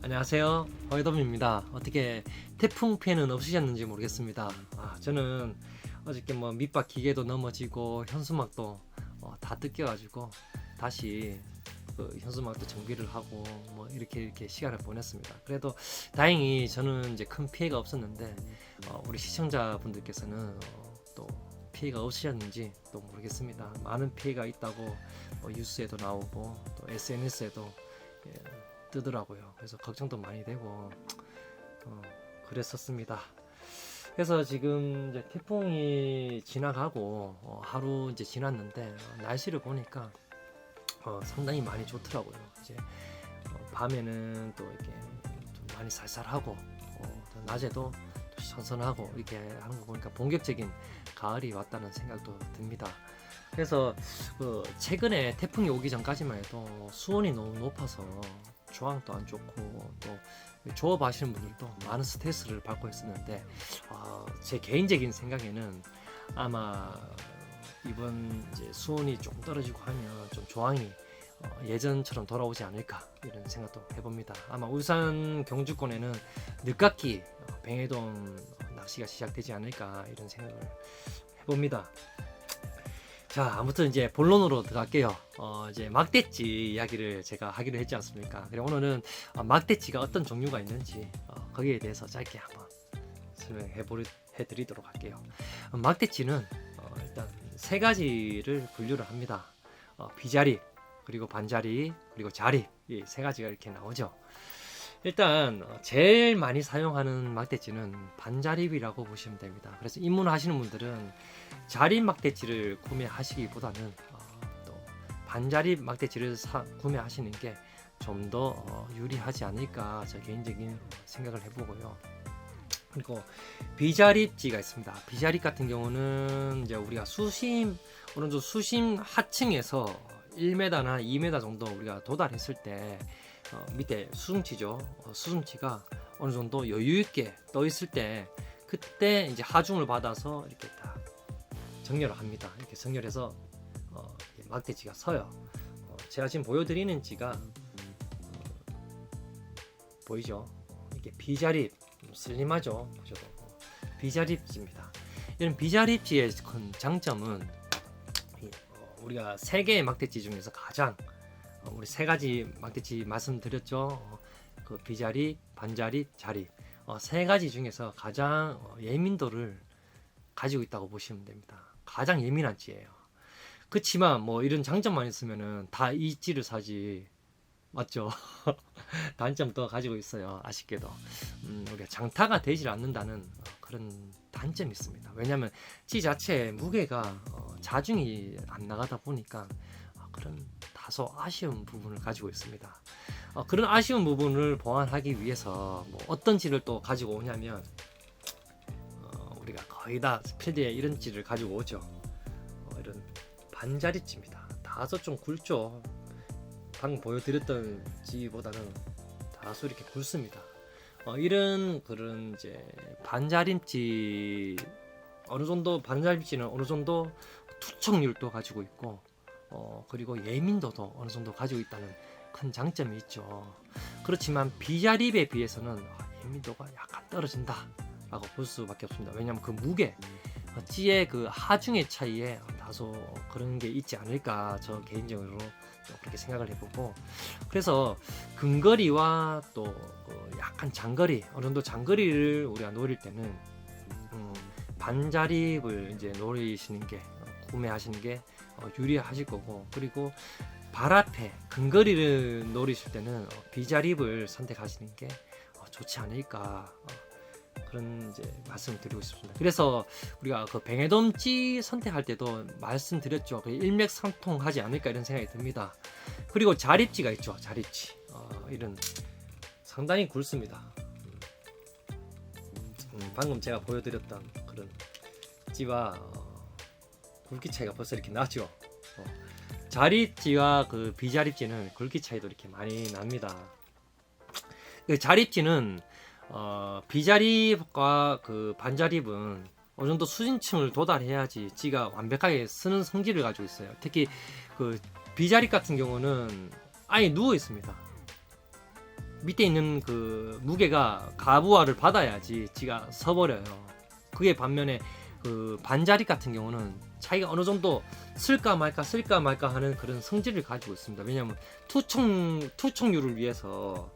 안녕하세요, 허이덤입니다. 어떻게 태풍 피해는 없으셨는지 모르겠습니다. 저는 어저께 밑밥 기계도 넘어지고 현수막도 다 뜯겨가지고 다시 그 현수막도 정비를 하고 이렇게 시간을 보냈습니다. 그래도 다행히 저는 이제 큰 피해가 없었는데 우리 시청자분들께서는 또 피해가 없으셨는지 또 모르겠습니다. 많은 피해가 있다고 뉴스에도 나오고 또 SNS에도 뜨더라고요. 그래서 걱정도 많이 되고 그랬었습니다. 그래서 지금 이제 태풍이 지나가고 하루 이제 지났는데 날씨를 보니까 상당히 많이 좋더라고요. 이제 밤에는 또 이렇게 좀 많이 쌀쌀하고 또 낮에도 또 선선하고 이렇게 하는 거 보니까 본격적인 가을이 왔다는 생각도 듭니다. 그래서 최근에 태풍이 오기 전까지만 해도 수온이 너무 높아서 조항도 안 좋고 또 조업 하시는 분들도 많은 스트레스를 받고 있었는데 제 개인적인 생각에는 아마 이번 이제 수온이 조금 떨어지고 하면 좀 조항이 예전처럼 돌아오지 않을까 이런 생각도 해봅니다. 아마 울산 경주권에는 늦깎이 뱅에돔 낚시가 시작되지 않을까 이런 생각을 해봅니다. 자, 아무튼 이제 본론으로 들어갈게요. 이제 막대치 이야기를 제가 하기로 했지 않습니까? 그래 오늘은 막대치가 어떤 종류가 있는지 거기에 대해서 짧게 한번 설명해 드리도록 할게요. 막대치는 일단 세 가지를 분류를 합니다. 비자립, 그리고 반자립, 그리고 자립, 이 세 가지가 이렇게 나오죠. 일단 제일 많이 사용하는 막대치는 반자립이라고 보시면 됩니다. 그래서 입문하시는 분들은 자립 막대치를 구매하시기보다는 또 반자립 막대치를 구매하시는 게 좀 더 유리하지 않을까 저 개인적인 생각을 해보고요. 그리고 비자립지가 있습니다. 비자립 같은 경우는 이제 우리가 어느 정도 수심 하층에서 1m나 2m 정도 우리가 도달했을 때 밑에 수중치죠. 수중치가 어느 정도 여유 있게 떠 있을 때 그때 이제 하중을 받아서 이렇게 딱 정렬을 합니다. 이렇게 정렬해서 막대치가 서요. 제가 지금 보여드리는 지가 보이죠? 이게 비자립 슬림하죠. 비자립지입니다. 이런 비자립지의 큰 장점은 우리가 세 개의 막대치 중에서 가장 우리 세 가지 막대치 말씀드렸죠. 그 비자립, 반자립, 자립 세 가지 중에서 가장 예민도를 가지고 있다고 보시면 됩니다. 가장 예민한 찌예요. 그렇지만 이런 장점만 있으면은 다 이 찌를 사지 맞죠? 단점도 가지고 있어요. 아쉽게도 우리가 장타가 되질 않는다는 그런 단점이 있습니다. 왜냐하면 찌 자체의 무게가 자중이 안 나가다 보니까 그런 다소 아쉬운 부분을 가지고 있습니다. 그런 아쉬운 부분을 보완하기 위해서 어떤 찌를 또 가지고 오냐면 우리가 거의 다 필드에 이런 찌를 가지고 오죠. 이런 반자릿찌입니다. 다소 좀 굵죠. 방금 보여드렸던 찌보다는 다소 이렇게 굵습니다. 이런 그런 이제 반자림찌 반자림찌는 어느 정도 투척률도 가지고 있고 그리고 예민도도 어느 정도 가지고 있다는 큰 장점이 있죠. 그렇지만 비자립에 비해서는 예민도가 약간 떨어진다 라고 볼 수밖에 없습니다. 왜냐하면 그 무게 찌의 그 하중의 차이에 다소 그런 게 있지 않을까 저 개인적으로 그렇게 생각을 해보고, 그래서 근거리와 또 약간 장거리 어느 정도 장거리를 우리가 노릴 때는 반자립을 이제 노리시는 게 구매하시는 게 유리하실 거고, 그리고 발 앞에 근거리를 노리실 때는 비자립을 선택하시는 게 좋지 않을까 그런 이제 말씀을 드리고 싶습니다. 그래서 우리가 그 뱅에돔찌 선택할 때도 말씀드렸죠. 일맥상통하지 않을까 이런 생각이 듭니다. 그리고 자립찌가 있죠. 자립찌 이런 상당히 굵습니다. 방금 제가 보여드렸던 그런 찌와 굵기 차이가 벌써 이렇게 나죠. 자립찌와 그 비자립찌는 굵기 차이도 이렇게 많이 납니다. 그 자립찌는 비자립과 그 반자립은 어느 정도 수진층을 도달해야지 찌가 완벽하게 쓰는 성질을 가지고 있어요. 특히 그 비자립 같은 경우는 아예 누워 있습니다. 밑에 있는 그 무게가 가부하를 받아야지 지가 서버려요. 그게 반면에 그 반자립 같은 경우는 차이가 어느 정도 쓸까 말까 하는 그런 성질을 가지고 있습니다. 왜냐하면 투척률을 위해서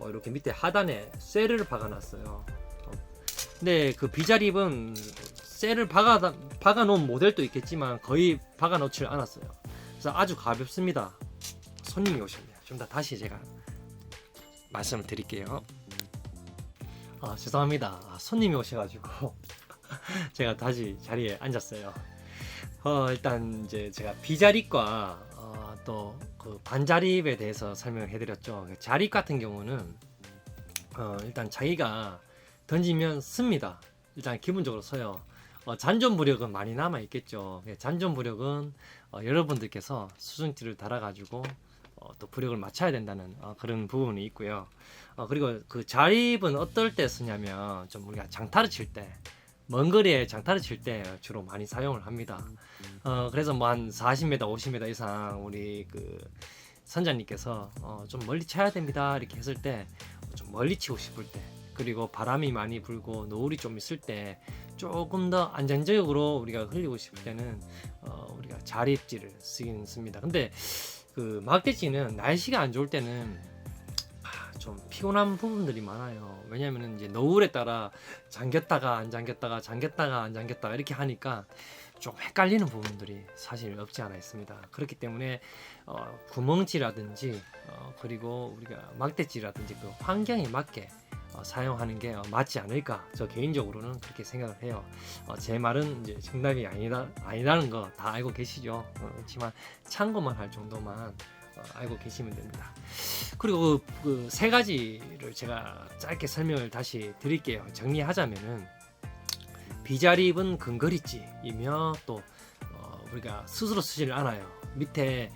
이렇게 밑에 하단에 셀을 박아놨어요. 근데 그 비자립은 셀을 박아놓은 모델도 있겠지만 거의 박아놓질 않았어요. 그래서 아주 가볍습니다. 손님이 오셨네요. 좀 더 다시 제가 말씀을 드릴게요. 죄송합니다. 손님이 오셔가지고 제가 다시 자리에 앉았어요. 일단 이제 제가 비자립과 또 그 반자립에 대해서 설명을 해드렸죠. 자립 같은 경우는 일단 자기가 던지면 씁니다. 일단 기본적으로 서요. 잔존부력은 많이 남아 있겠죠. 잔존부력은 여러분들께서 수중지를 달아가지고 또 부력을 맞춰야 된다는 그런 부분이 있고요. 그리고 그 자립은 어떨 때 쓰냐면 좀 우리가 장타를 칠 때, 먼 거리에 장타를 칠 때 주로 많이 사용을 합니다. 그래서 뭐 한 40m, 50m 이상 우리 그 선장님께서 좀 멀리 쳐야 됩니다 이렇게 했을 때 좀 멀리 치고 싶을 때, 그리고 바람이 많이 불고 노을이 좀 있을 때 조금 더 안정적으로 우리가 흘리고 싶을 때는 우리가 자립지를 쓰긴 씁니다. 근데 그 막대지는 날씨가 안 좋을 때는 좀 피곤한 부분들이 많아요. 왜냐면은 이제 노을에 따라 잠겼다가 안 잠겼다가 잠겼다가 안 잠겼다가 이렇게 하니까 좀 헷갈리는 부분들이 사실 없지 않아 있습니다. 그렇기 때문에 구멍지라든지 그리고 우리가 막대지라든지 그 환경에 맞게 사용하는 게 맞지 않을까, 저 개인적으로는 그렇게 생각을 해요. 제 말은 이제 정답이 아니라는 거 다 알고 계시죠. 그렇지만 참고만 할 정도만 알고 계시면 됩니다. 그리고 그 세 가지를 제가 짧게 설명을 다시 드릴게요. 정리하자면은 비자립은 근거리찌이며 또 우리가 스스로 쓰지를 않아요. 밑에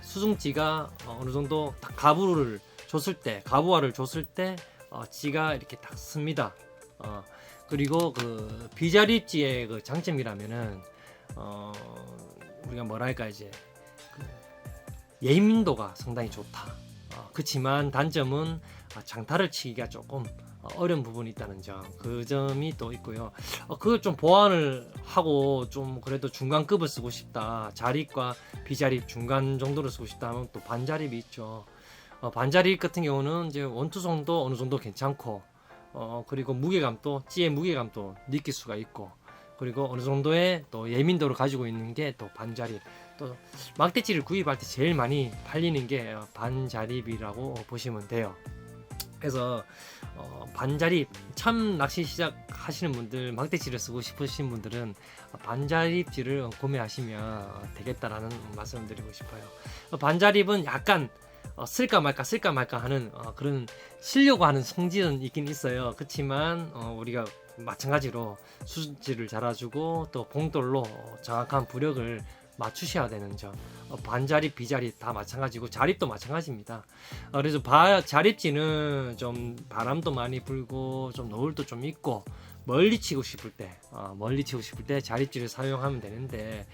수중찌가 어느 정도 가부를 줬을 때, 가부화를 줬을 때 찌가 이렇게 딱 씁니다. 그리고 그 비자립찌의 그 장점이라면은 우리가 뭐랄까 이제 그 예민도가 상당히 좋다. 그렇지만 단점은 장타를 치기가 조금 어려운 부분이 있다는 점, 그 점이 또 있고요. 그걸 좀 보완을 하고 좀 그래도 중간급을 쓰고 싶다, 자립과 비자립 중간 정도를 쓰고 싶다 하면 또 반자립이 있죠. 반자립 같은 경우는 이제 원투성도 어느 정도 괜찮고 그리고 무게감도, 찌의 무게감도 느낄 수가 있고, 그리고 어느 정도의 또 예민도를 가지고 있는 게 또 반자립. 또 막대찌를 구입할 때 제일 많이 팔리는 게 반자립이라고 보시면 돼요. 그래서 반자립, 처음 낚시 시작하시는 분들, 막대찌를 쓰고 싶으신 분들은 반자립찌를 구매하시면 되겠다라는 말씀을 드리고 싶어요. 반자립은 약간 쓸까 말까 하는 그런 쓰려고 하는 성질은 있긴 있어요. 그렇지만 우리가 마찬가지로 수질을 잘해주고 또 봉돌로 정확한 부력을 맞추셔야 되는 점, 반자립, 비자립 다 마찬가지고 자립도 마찬가지입니다. 그래서 자립지는 좀 바람도 많이 불고 좀 노을도 좀 있고 멀리 치고 싶을 때 자립지를 사용하면 되는데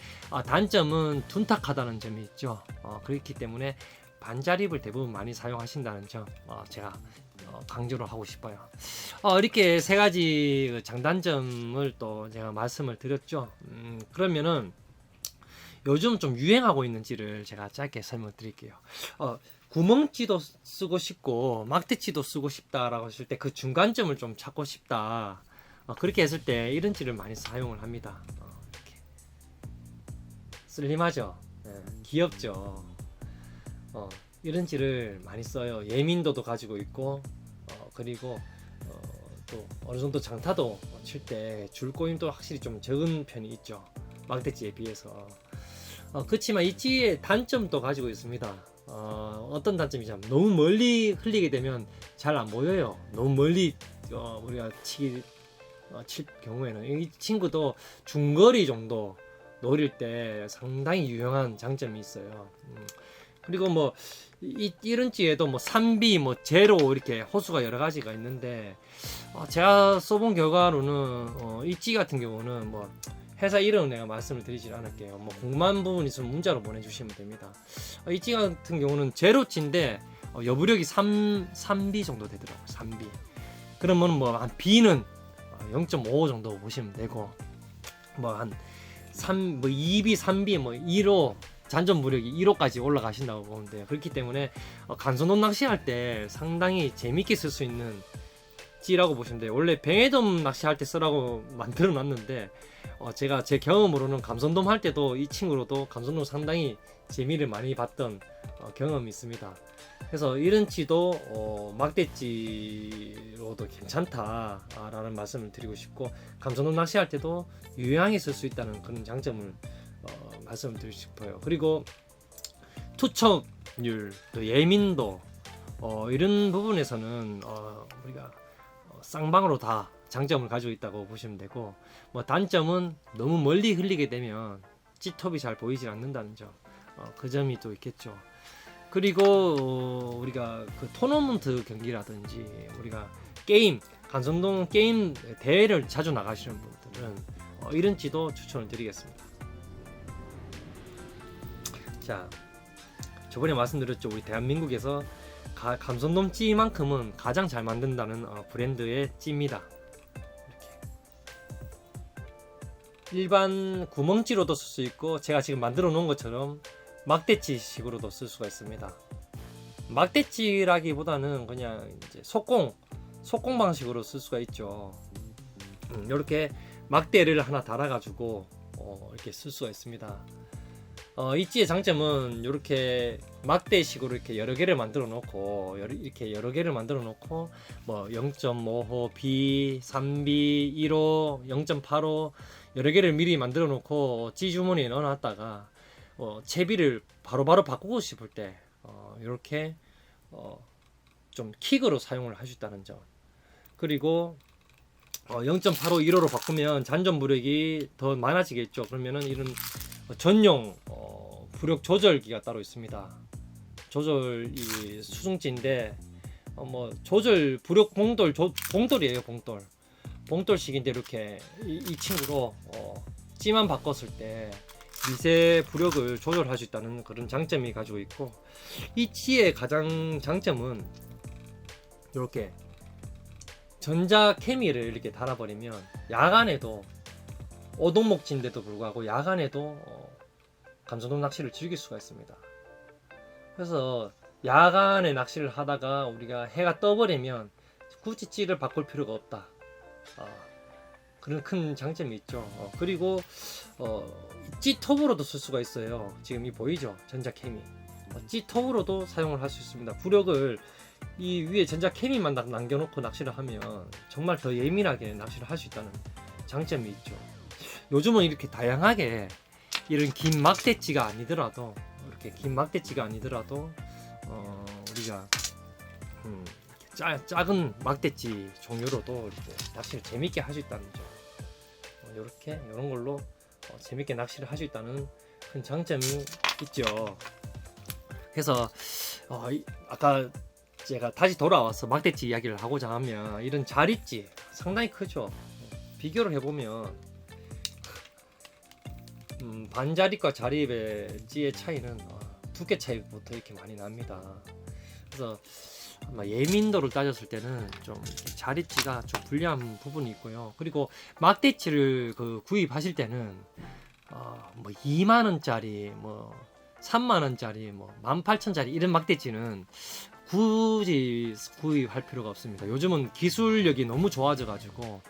단점은 둔탁하다는 점이 있죠. 그렇기 때문에 반자립을 대부분 많이 사용하신다는 점 제가 강조를 하고 싶어요. 이렇게 세 가지 장단점을 또 제가 말씀을 드렸죠. 그러면은 요즘 좀 유행하고 있는지를 제가 짧게 설명드릴게요. 구멍찌도 쓰고 싶고 막대찌도 쓰고 싶다라고 했을 때 그 중간점을 좀 찾고 싶다. 그렇게 했을 때 이런 찌를 많이 사용을 합니다. 이렇게 슬림하죠. 귀엽죠. 이런 찌를 많이 써요. 예민도도 가지고 있고 그리고 또 어느 정도 장타도 칠 때 줄꼬임도 확실히 좀 적은 편이 있죠. 막대찌에 비해서. 그렇지만 이 찌의 단점도 가지고 있습니다. 어떤 단점이냐면 너무 멀리 흘리게 되면 잘 안 보여요. 너무 멀리 우리가 칠 경우에는 이 친구도 중거리 정도 노릴 때 상당히 유용한 장점이 있어요. 그리고 뭐 이런 찌에도 뭐 3B, 뭐 제로 이렇게 호수가 여러 가지가 있는데 제가 써본 결과로는 이 찌 같은 경우는 뭐 회사 이름은 내가 말씀을 드리지 않을게요. 뭐 궁금한 부분 있으면 문자로 보내주시면 됩니다. 이 찌 같은 경우는 제로찌인데 여부력이 3B 정도 되더라고요. 3B. 그러면 뭐 한 B는 0.5 정도 보시면 되고, 뭐 한 2B, 3B, 뭐 2로 잔존 무력이 1호까지 올라가신다고 보면 돼요. 그렇기 때문에 간선돔 낚시할 때 상당히 재밌게 쓸 수 있는 찌라고 보시면 돼요. 원래 뱅에돔 낚시할 때 쓰라고 만들어 놨는데 제가 제 경험으로는 감선돔 할 때도 이 친구로도 감선돔 상당히 재미를 많이 봤던 경험이 있습니다. 그래서 이런 찌도 막대찌로도 괜찮다라는 말씀을 드리고 싶고, 감선돔 낚시할 때도 유용하게 쓸 수 있다는 그런 장점을 말씀을 드리고 싶어요. 그리고 투척률, 또 예민도 이런 부분에서는 우리가 쌍방으로 다 장점을 가지고 있다고 보시면 되고, 뭐 단점은 너무 멀리 흘리게 되면 찌톱이 잘 보이질 않는다는 점, 그 점이 또 있겠죠. 그리고 우리가 그 토너먼트 경기라든지 우리가 게임, 간선동 게임 대회를 자주 나가시는 분들은 이런 찌도 추천을 드리겠습니다. 자, 저번에 말씀드렸죠. 우리 대한민국에서 감선돔 찌만큼은 가장 잘 만든다는 브랜드의 찌입니다. 일반 구멍찌로도 쓸 수 있고, 제가 지금 만들어 놓은 것처럼 막대찌 식으로도 쓸 수가 있습니다. 막대찌라기보다는 그냥 이제 속공 방식으로 쓸 수가 있죠. 이렇게 막대를 하나 달아가지고 이렇게 쓸 수가 있습니다. 이 찌의 장점은 이렇게 막대식으로 이렇게 여러 개를 만들어 놓고, 이렇게 여러 개를 만들어 놓고, 뭐 0.5호, B, 3B, 1호, 0.85 여러 개를 미리 만들어 놓고 찌 주머니에 넣어 놨다가 채비를 바로바로 바꾸고 싶을 때 이렇게 좀 킥으로 사용을 할 수 있다는 점. 그리고 0.85 1호로 바꾸면 잔존 부력이 더 많아지겠죠. 그러면은 이런 전용 부력 조절기가 따로 있습니다. 조절 이 수중찌인데 뭐 조절 부력 봉돌이에요. 봉돌식인데 이렇게 이 친구로 찌만 바꿨을 때 미세 부력을 조절할 수 있다는 그런 장점이 가지고 있고, 이 찌의 가장 장점은 이렇게 전자 케미를 이렇게 달아버리면 야간에도 오동목지인데도 불구하고 야간에도 감선돔 낚시를 즐길 수가 있습니다. 그래서 야간에 낚시를 하다가 우리가 해가 떠버리면 굳이 찌를 바꿀 필요가 없다. 그런 큰 장점이 있죠. 그리고 찌톱으로도 쓸 수가 있어요. 지금 이 보이죠? 전자케미. 찌톱으로도 사용을 할 수 있습니다. 부력을 이 위에 전자케미만 남겨놓고 낚시를 하면 정말 더 예민하게 낚시를 할 수 있다는 장점이 있죠. 요즘은 이렇게 다양하게 이런 긴 막대찌가 아니더라도, 이렇게 긴 막대찌가 아니더라도 우리가 작은 막대찌 종류로도 이렇게 낚시를 재밌게 할 수 있다는 점, 이런 걸로 재밌게 낚시를 할 수 있다는 큰 장점이 있죠. 그래서 아까 제가 다시 돌아와서 막대찌 이야기를 하고자 하면, 이런 자리찌 상당히 크죠. 비교를 해보면 반자립과 자립의 찌의 차이는 두께 차이부터 이렇게 많이 납니다. 그래서 아마 예민도를 따졌을 때는 좀 자립찌가 좀 불리한 부분이 있고요. 그리고 막대찌를 구입하실 때는 뭐 2만 원짜리, 뭐 3만 원짜리, 뭐 18,000짜리 이런 막대찌는 굳이 구입할 필요가 없습니다. 요즘은 기술력이 너무 좋아져 가지고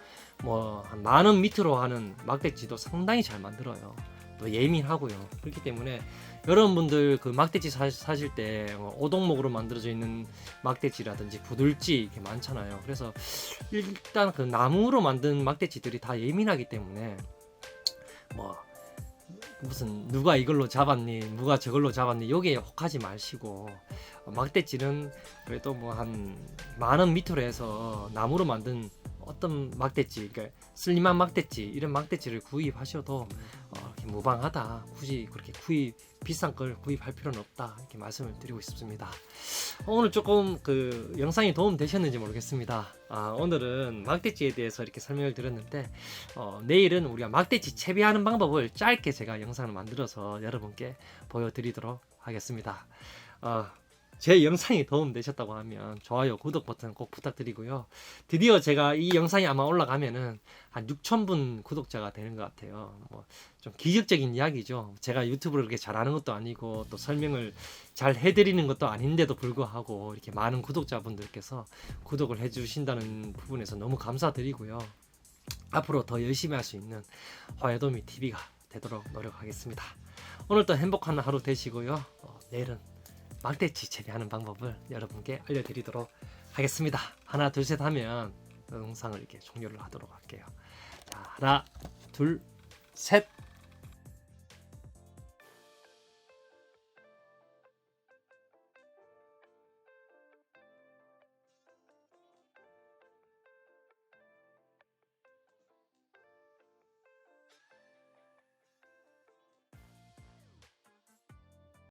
뭐 한 만 원 밑으로 하는 막대찌도 상당히 잘 만들어요. 또 예민하고요. 그렇기 때문에 여러분들 그 막대찌 사실 때 오동목으로 만들어져 있는 막대찌라든지 부들찌 이렇게 많잖아요. 그래서 일단 그 나무로 만든 막대찌들이 다 예민하기 때문에 뭐 무슨 누가 이걸로 잡았니, 누가 저걸로 잡았니, 여기에 혹하지 마시고, 막대찌는 그래도 뭐 한 만 원 밑으로 해서 나무로 만든 어떤 막대찌, 그러니까 슬림한 막대찌, 이런 막대찌를 구입하셔도 이렇게 무방하다. 굳이 그렇게 비싼 걸 구입할 필요는 없다. 이렇게 말씀을 드리고 싶습니다. 오늘 조금 그 영상이 도움 되셨는지 모르겠습니다. 오늘은 막대찌에 대해서 이렇게 설명을 드렸는데, 내일은 우리가 막대찌 채비하는 방법을 짧게 제가 영상을 만들어서 여러분께 보여드리도록 하겠습니다. 제 영상이 도움되셨다고 하면 좋아요, 구독 버튼 꼭 부탁드리고요. 드디어 제가 이 영상이 아마 올라가면은 한 6,000분 구독자가 되는 것 같아요. 뭐 좀 기적적인 이야기죠. 제가 유튜브를 그렇게 잘하는 것도 아니고 또 설명을 잘 해드리는 것도 아닌데도 불구하고 이렇게 많은 구독자분들께서 구독을 해주신다는 부분에서 너무 감사드리고요. 앞으로 더 열심히 할 수 있는 화요도미 TV가 되도록 노력하겠습니다. 오늘도 행복한 하루 되시고요. 내일은 망태치 재배하는 방법을 여러분께 알려드리도록 하겠습니다. 하나 둘 셋 하면 영상을 이렇게 종료를 하도록 할게요. 자, 하나 둘 셋.